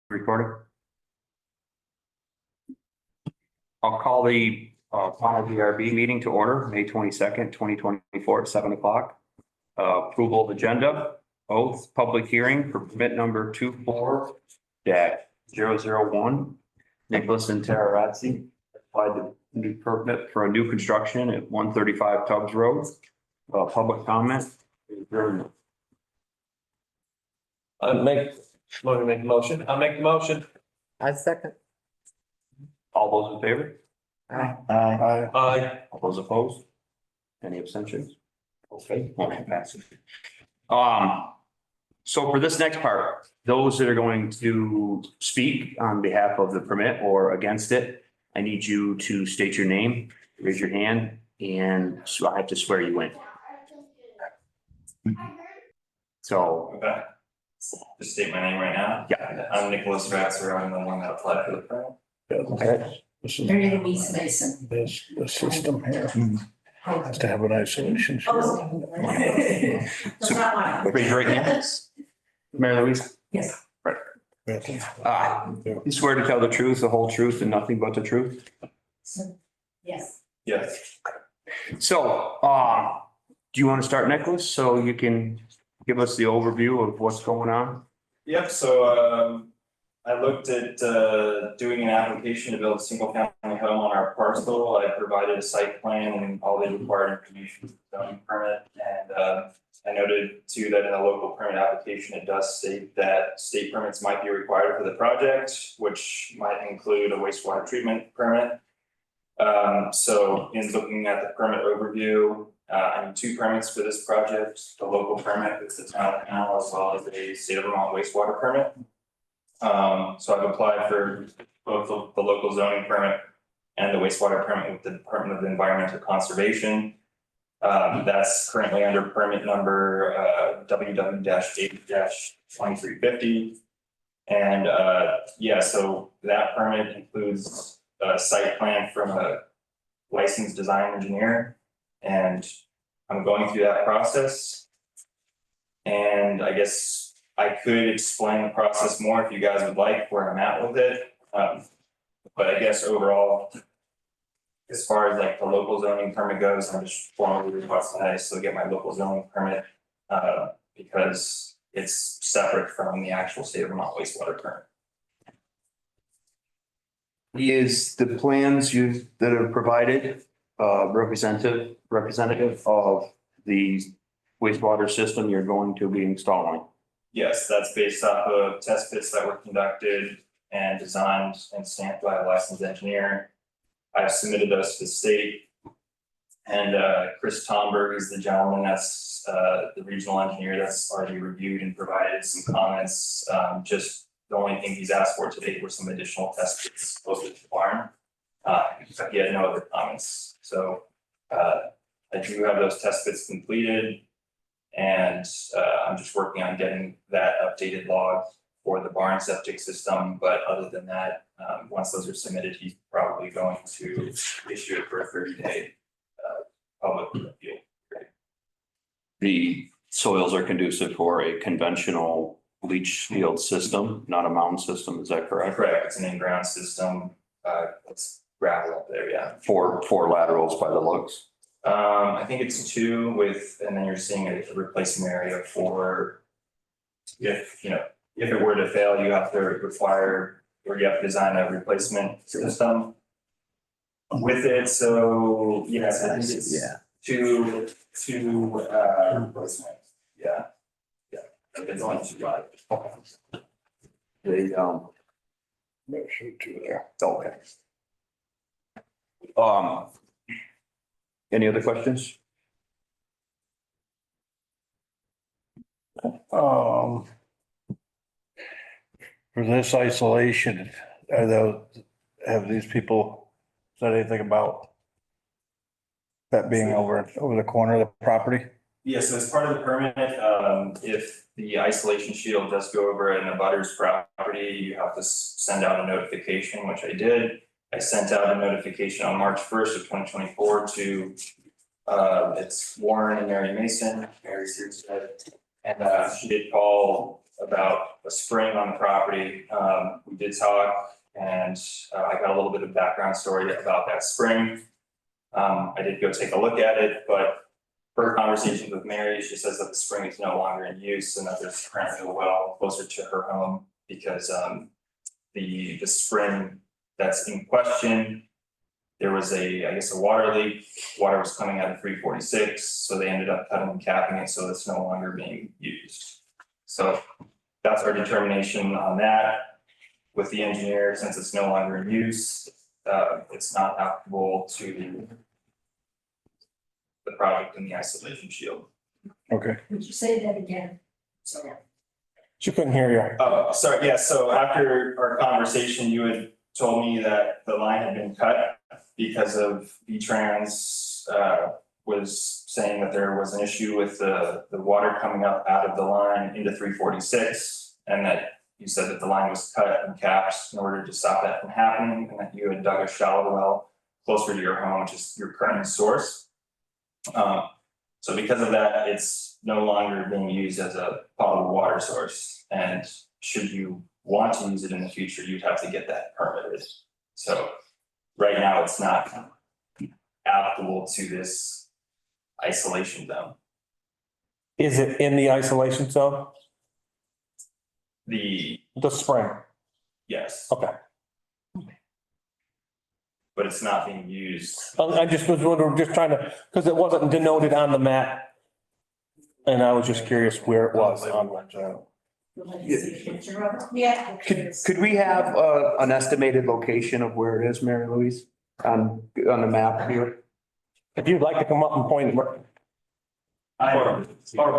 Recording. I'll call the final DRB meeting to order, May 22nd, 2024 at 7 o'clock. Approval of agenda, oath, public hearing for permit number 24-001. Nicholas and Tara Razzi applied the new permit for a new construction at 135 Tubbs Road. Public comment. Want to make a motion? I'll make the motion. I second. All those in favor? Aye. Aye. All those opposed? Any abstentions? Okay, motion passes. So for this next part, those that are going to speak on behalf of the permit or against it, I need you to state your name, raise your hand, and so I have to swear you in. So, Okay. Just state my name right now. yeah, I'm Nicholas Ratzer. I'm the one that applied for the permit. okay, This is Mary Louise Mason. this, the system here has to have an isolation. shield. That's not mine. raise your right hand. Mary Louise, Yes. you swear to tell the truth, the whole truth, and nothing but the truth? Yes. Yes. So, do you want to start, Nicholas, so you can give us the overview of what's going on? Yep, so I looked at doing an application to build a single family home on our parcel. I provided a site plan and all the required information for the zoning permit. And I noted too that in the local permit application, it does state that state permits might be required for the project, which might include a wastewater treatment permit. So in looking at the permit overview, I need two permits for this project, the local permit with the town of Canal, as well as a state of Vermont wastewater permit. So I've applied for both the local zoning permit and the wastewater permit with the Department of Environmental Conservation. That's currently under permit number WW-8-2350. And yeah, so that permit includes a site plan from a licensed design engineer. And I'm going through that process. And I guess I could explain the process more if you guys would like, where I'm at with it. But I guess overall, as far as like the local zoning permit goes, I'm just formally requesting that I still get my local zoning permit because it's separate from the actual state of Vermont wastewater permit. Is the plans that are provided representative of the wastewater system you're going to be installing? Yes, that's based off of test pits that were conducted and designed and stamped by a licensed engineer. I've submitted those to the state. And Chris Tomberg is the gentleman that's the regional engineer that's already reviewed and provided some comments. Just the only thing he's asked for today were some additional test pits closer to the barn. He had no other comments. So I do have those test pits completed. And I'm just working on getting that updated log for the barn septic system. But other than that, once those are submitted, he's probably going to issue it for a 30-day public review. The soils are conducive for a conventional leach field system, not a mound system, is that correct? Correct, it's an in-ground system. It's gravel up there, yeah. Four laterals by the looks. I think it's two with, and then you're seeing a replacement area for, if it were to fail, you have to require, or you have to design a replacement system with it. So yes, I think it's two replacements. Yeah. It's only two, right? They, There's two there. okay. Any other questions? For this isolation, have these people said anything about that being over the corner of the property? Yeah, so as part of the permit, if the isolation shield does go over an abutter's property, you have to send out a notification, which I did. I sent out a notification on March 1st of 2024 to it's Warren and Mary Mason, Mary's here today. And she did call about a spring on the property. We did talk and I got a little bit of background story about that spring. I did go take a look at it, but per conversation with Mary, she says that the spring is no longer in use and that there's currently a well closer to her home because the spring that's in question, there was I guess a water leak. Water was coming out of 346, so they ended up cutting and capping it, so it's no longer being used. So that's our determination on that. With the engineer, since it's no longer in use, it's not applicable to the project in the isolation shield. Okay. Would you say that again? Sorry. She couldn't hear you. Oh, sorry, yeah, so after our conversation, you had told me that the line had been cut because of V-Trans was saying that there was an issue with the water coming up out of the line into 346. And that you said that the line was cut and capped in order to stop that from happening, and that you had dug a shallow well closer to your home, which is your current source. So because of that, it's no longer being used as a potable water source. And should you want to use it in the future, you'd have to get that permitted. So right now, it's not applicable to this isolation zone. Is it in the isolation zone? The, The spring? yes, Okay. but it's not being used. I just was wondering, just trying to, because it wasn't denoted on the map. And I was just curious where it was on. Would like to see a picture of it? Yeah. Could we have an estimated location of where it is, Mary Louise, on the map here? If you'd like to come up and point, or I-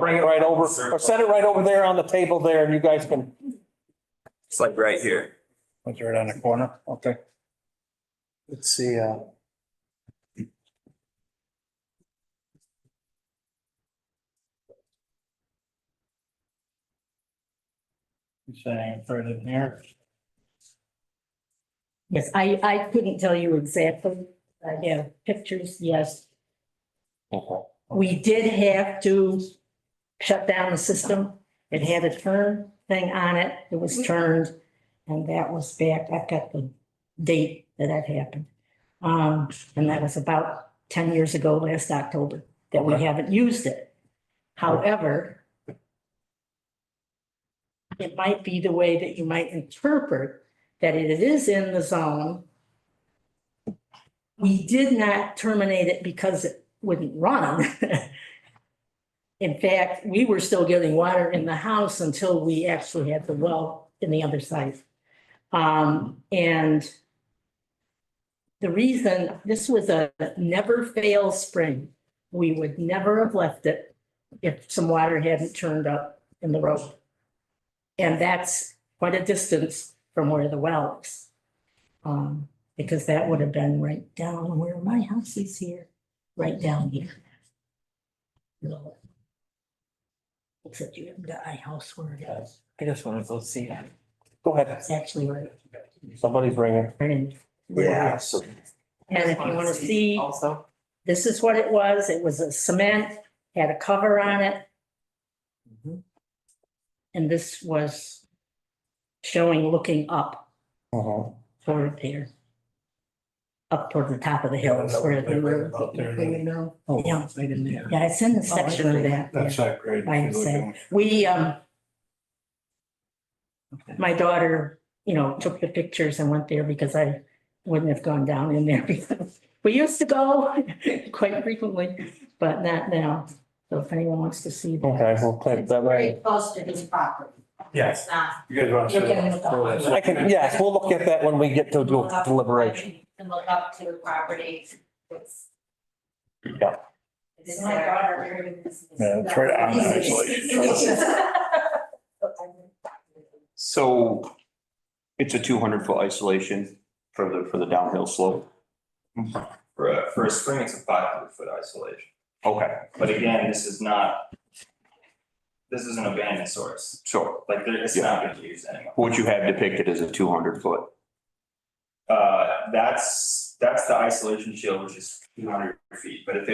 bring it right over, or set it right over there on the table there, and you guys can. It's like right here. It's right on the corner. Okay. Let's see, You're saying it's right in here? Yes, I couldn't tell you exactly. I have pictures, yes. We did have to shut down the system. It had a turn thing on it. It was turned. And that was back, I've got the date that happened. And that was about 10 years ago, last October, that we Okay. haven't used it. However, it might be the way that you might interpret that it is in the zone. We did not terminate it because it wouldn't run. In fact, we were still getting water in the house until we actually had the well in the other side. And the reason, this was a never fail spring. We would never have left it if some water hadn't turned up in the road. And that's quite a distance from where the well is. Because that would have been right down where my house is here, right down here. Except you haven't got my house where it is. I just want to go see it. Go ahead. It's actually right Somebody's ringing. in. yeah, so And if you want to see, Also. this is what it was. It was a cement, had a cover on it. And this was showing looking up toward there. Up toward the top of the hills where they were. Out there. Oh, yeah. Yeah, it's in the section of that. That's yeah. that great. I'd say. We, my daughter, took the pictures and went there because I wouldn't have gone down in there because we used to go quite frequently, but not now. So if anyone wants to see that. Okay, we'll click that right. Close to his property. Yes. It's not. You guys want to You're sit? getting the- I can, yes, we'll look at that when we get to do deliberation. And look up to the property. It's. Yeah. It's My there. daughter. Yeah, it's right on the isolation. So it's a 200-foot isolation for the downhill slope. For a spring, it's a 500-foot isolation. Okay, But again, this is an abandoned source, so like it's not gonna be used anymore. what you have depicted is a 200-foot. That's the isolation shield, which is 200 feet, but if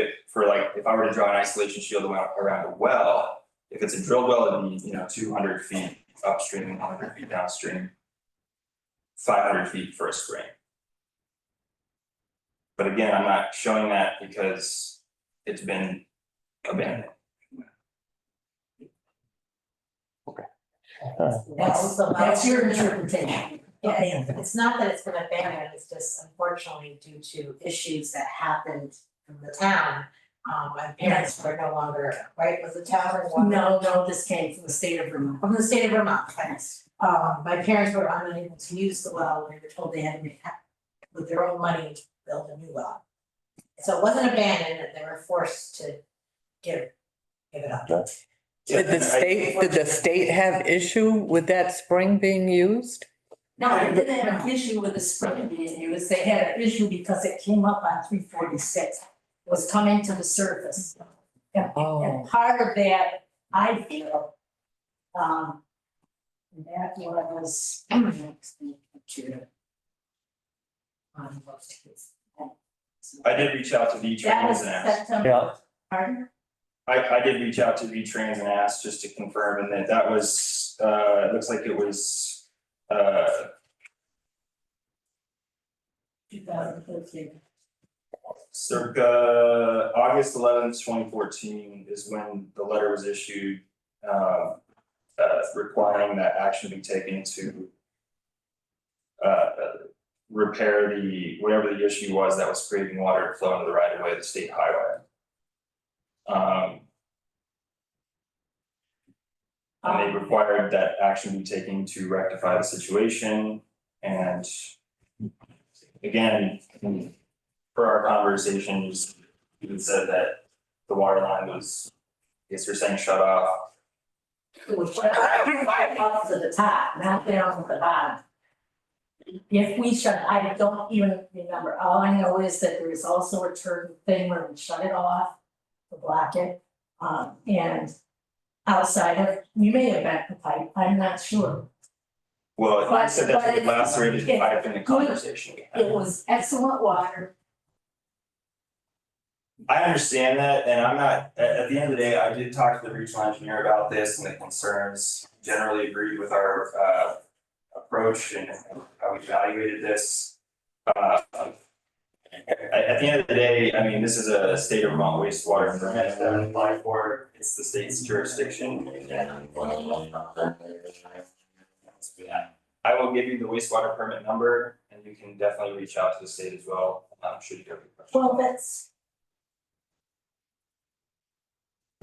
I were to draw an isolation shield around a well, if it's a drilled well, it'd be, 200 feet upstream and 100 feet downstream. 500 feet for a spring. But again, I'm not showing that because it's been abandoned. That's your interpretation. Yeah, it's not that it's been abandoned, it's just unfortunately due to issues that happened in the town. My parents were no longer, right, was the town or one? No, this came from the state of Vermont. From the state of Vermont, thanks. My parents were unable to use the well, they were told they had to make, with their own money, build a new well. So it wasn't abandoned, and they were forced to give it up. Did the state have issue with that spring being used? No, they didn't have an issue with the spring being used, they had an issue because it came up on 346, was coming to the surface. And part of that, I feel, that was. I did reach out to That V-Trans was and ask. September. Yeah. Pardon? I did reach out to V-Trans and ask just to confirm, and that was, it looks like it was, 2013. circa August 11th, 2014 is when the letter was issued, requiring that action be taken to repair whatever the issue was that was creating water to flow into the right of way of the state highway. And they required that action be taken to rectify the situation, and again, for our conversations, you said that the water line was, I guess you're saying shut off. It was up to the top, not down at the bottom. If we shut, I don't even remember, all I know is that there was also a turn thing where we shut it off to block it. And outside of, we may have bent the pipe, I'm not sure. Well, you But- said that but the lacerated it- pipe in the conversation we had. It was excellent water. I understand that, and I'm not, at the end of the day, I did talk to the regional engineer about this and the concerns, generally agreed with our approach and how we evaluated this. At the end of the day, I mean, this is a state of Vermont wastewater permit that I'm applying for, it's the state's jurisdiction. I will give you the wastewater permit number, and you can definitely reach out to the state as well, should you have any questions. Well, that's,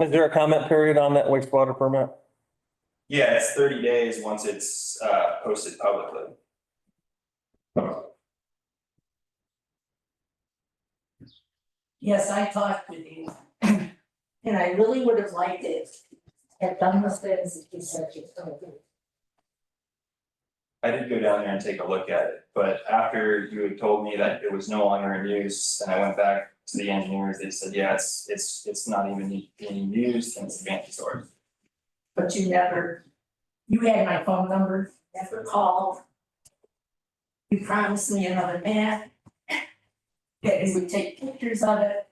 Is there a comment period on that wastewater permit? Yeah, it's 30 days once it's posted publicly. yes, I talked with you. And I really would have liked it, had done the things that you said you were gonna do. I did go down there and take a look at it, but after you had told me that it was no longer in use, and I went back to the engineers, they said, yeah, it's not even being used and it's advanced storage. But you never, you had my phone number, never called. You promised me another map. That you would take pictures of it.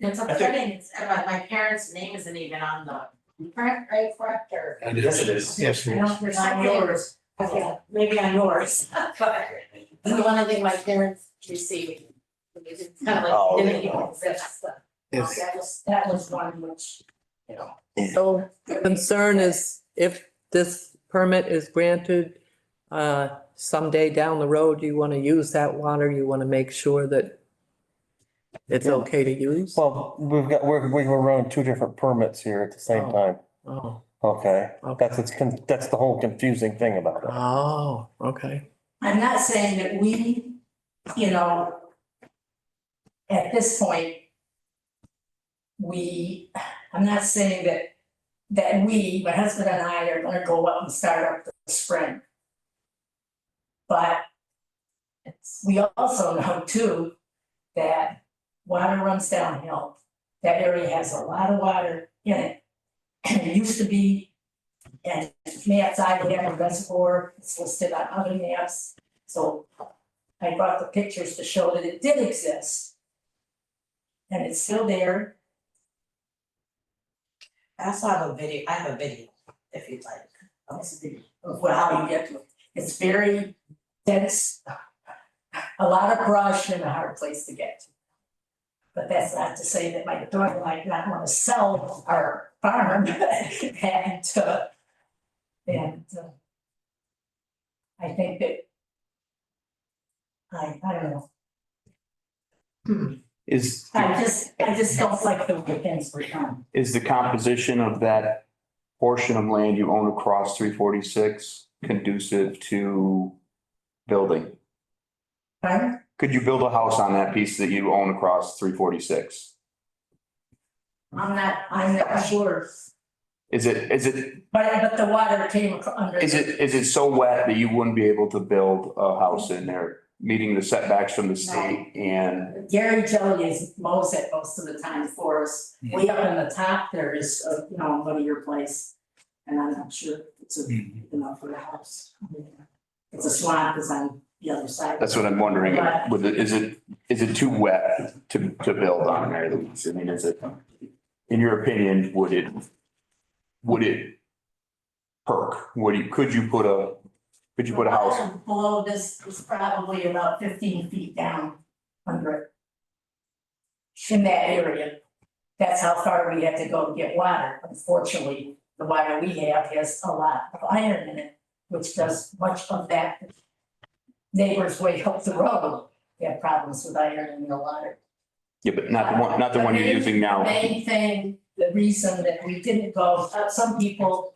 It's upsetting, it's, my parents' name isn't even on the blueprint, right, correct, or? Yes, it is. Yes, I don't, there's not yours. Okay, maybe on yours, but the one thing my parents received. It's kind of like, didn't even exist. That was one which, you know. So the concern is if this permit is granted, someday down the road, you want to use that water, you want to make sure that it's okay to use? Well, we were running two different permits here at the same Oh. time. Oh, Okay, Okay. that's the whole confusing thing about it. oh, okay. I'm not saying that we, you know, at this point, I'm not saying that we, my husband and I are gonna go up and start up the spring. But we also know too, that water runs downhill. That area has a lot of water in it. And it used to be, and maps I have a reservoir, it's listed on other maps. So I brought the pictures to show that it did exist. And it's still there. I also have a video, I have a video, if you'd like. of how you get to it. It's very dense, a lot of brush and a hard place to get to. But that's not to say that my daughter might not want to sell our farm and I think that I don't know. Is, I just don't like the way things were done. is the composition of that portion of land you own across 346 conducive to building? Right? Could you build a house on that piece that you own across 346? I'm not sure, Is it, but the water came under. is it so wet that you wouldn't be able to build a house in there, meeting the setbacks from the state and? Gary Jelly mows it most of the time for us. Way up in the top there is, one of your place. And I'm not sure it's enough for the house. It's a swamp is on the other side. That's what I'm wondering, with it, is it too wet to build on there, Louise? I mean, is it, in your opinion, would it perk? Could you put a house? Below this is probably about 15 feet down under it. In that area. That's how far we have to go to get water. Unfortunately, the water we have has a lot of iron in it, which does much of that. Neighbors way up the road have problems with iron in their water. Yeah, but not the one you're using now. The main thing, the reason that we didn't go, some people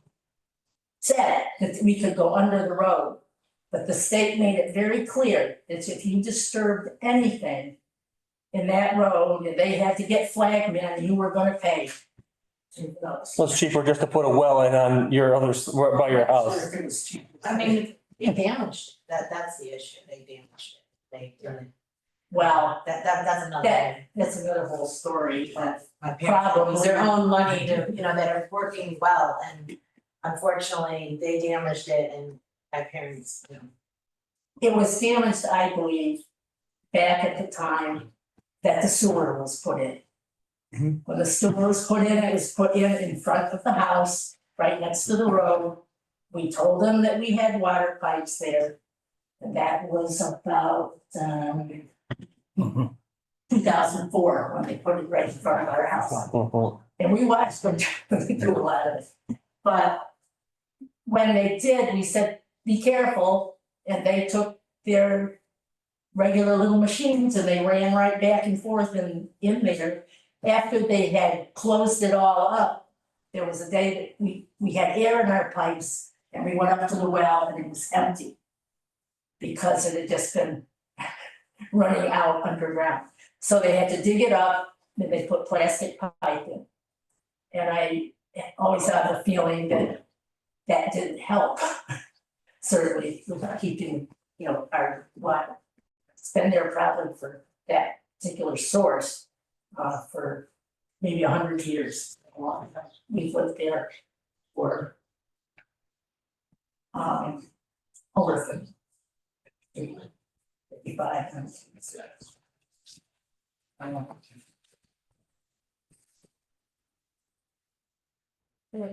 said that we could go under the road. But the state made it very clear that if you disturbed anything in that road, and they had to get flag men, you were gonna pay. So it's cheaper just to put a well in on your other, by your house. I mean, it damaged, that's the issue, they damaged it, they really, Well, that's another. that's another whole story, but My parents use their own money to, that are working well, and unfortunately, they damaged it and my parents, it was damaged, I believe, back at the time that the sewer was put in. When the sewer was put in, it was put in front of the house, right next to the road. We told them that we had water pipes there. And that was about 2004, when they put it right in front of our house. And we watched them do a lot of it. But when they did, we said, be careful, and they took their regular little machines and they ran right back and forth and in there. After they had closed it all up, there was a day that we had air in our pipes and we went up to the well and it was empty. Because it had just been running out underground. So they had to dig it up, and they put plastic pipe in. And I always had the feeling that that didn't help. Certainly with keeping, our water. It's been there probably for that particular source, for maybe 100 years. We've lived there for over 55.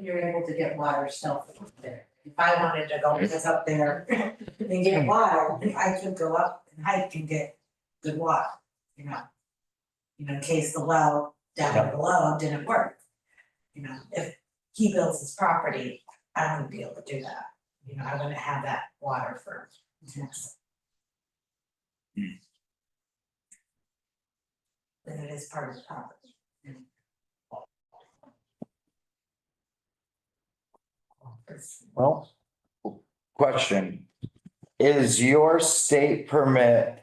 You're able to get water still there. If I wanted to go just up there and get water, I could go up and hike and get good water, in case the well down below didn't work. If he builds his property, I wouldn't be able to do that, I wouldn't have that water for. But it is part of the property. Well, Question, is your state permit,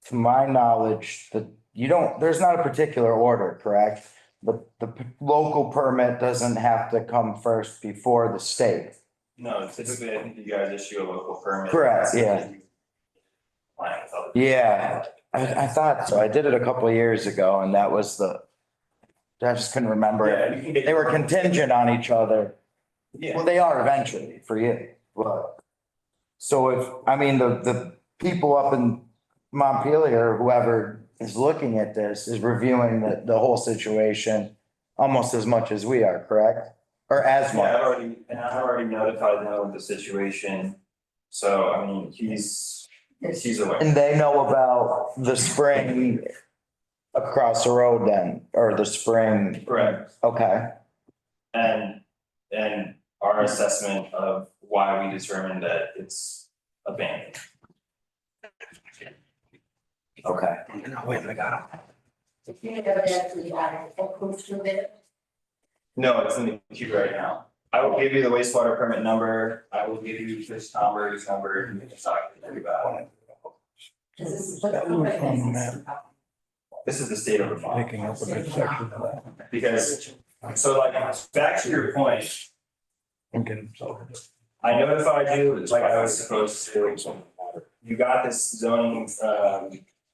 to my knowledge, that there's not a particular order, correct? But the local permit doesn't have to come first before the state. No, typically, I think you guys issue a local permit. Correct, yeah. Yeah, I thought so. I did it a couple of years ago and that was I just couldn't remember it. They were contingent on each other. Well, they are eventually for you, but. So the people up in Montpelier, whoever is looking at this is reviewing the whole situation almost as much as we are, correct? or as Yeah, much? I've already notified them of the situation. So, I mean, he's aware. And they know about the spring across the road then, or the spring, Correct. okay, And our assessment of why we determined that it's abandoned. okay. You never actually had a proof to it. No, it's in the queue right now. I will give you the wastewater permit number. I will give you Chris Tomberg's number. And you can talk to them about it. This is what. That was on the map. This is the state of Vermont. Picking up a good section of that. Because, so like, back to your point, I'm getting so. I notified you like I was supposed to. You got this zoning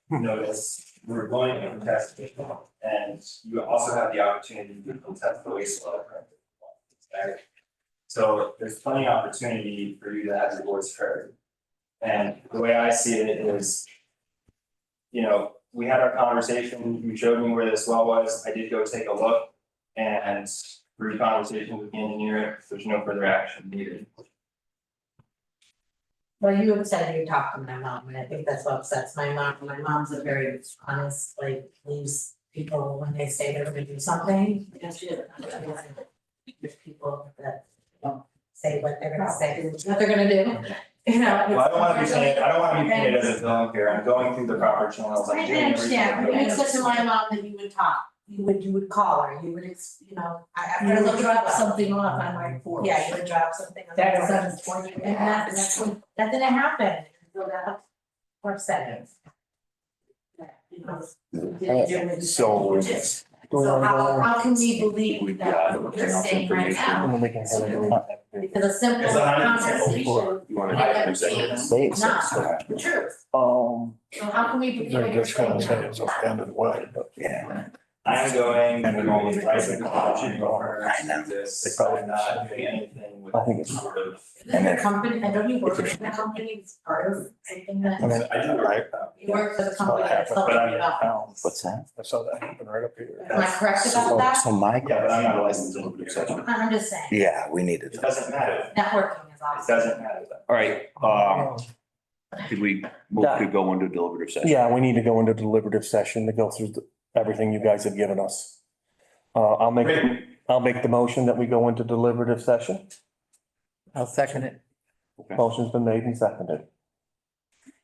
notice. We're going to contest it. And you also have the opportunity to contest the wastewater permit. So there's plenty of opportunity for you to have your voice heard. And the way I see it is, you know, we had our conversation, you showed me where this well was, I did go take a look. And through conversation with the engineer, there's no further action needed. Well, you have said you talked to my mom, and I think that's what upsets my mom. My mom's a very honest, like, leaves people when they say they're gonna do something. And she doesn't, there's people that don't say what they're gonna say, what they're gonna do, you know. Well, I don't wanna be painted as a villain here, I'm going through the proper channels, I I'm doing everything. understand, but you said to my mom that you would talk, you would call her, you would, you know, I'm gonna look drop something off on my porch. Yeah, you would drop something on my son's porch, and that didn't happen, so that, for seconds. You know, didn't do it. So- So how can we believe that what you're saying right now? And then we can have it. Because a simple It's 100% conversation, You you wanna know, have it's executive? not the truth. So how can we believe They're what you're just gonna saying? say it's abandoned way, but Yeah. I'm going. And then all the pricing pricing I know. This, They probably- I'm not doing anything with I think it's- sort of. And the company, I know you work with the company, it's part of something I that, mean, I do, right? you work for the company that's helping you out. What's that? I saw that happen right up here. Am I correct about So, that? so my, Yeah, but I'm not a licensed individual. I'm just saying, yeah, we needed It to. doesn't matter. networking is It awesome. doesn't matter. All right, did we move to go into deliberative session? Yeah, we need to go into deliberative session to go through everything you guys have given us. I'll make the motion that we go into deliberative session. I'll second it. Motion's been made and seconded.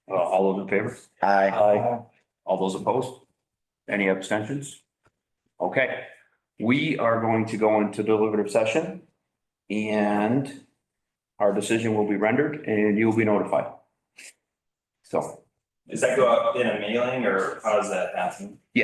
All those in favor? I, Aye. All those opposed? Any abstentions? Okay, we are going to go into deliberative session and our decision will be rendered and you will be notified. So, Does that go out in a mailing or how does that happen? yeah,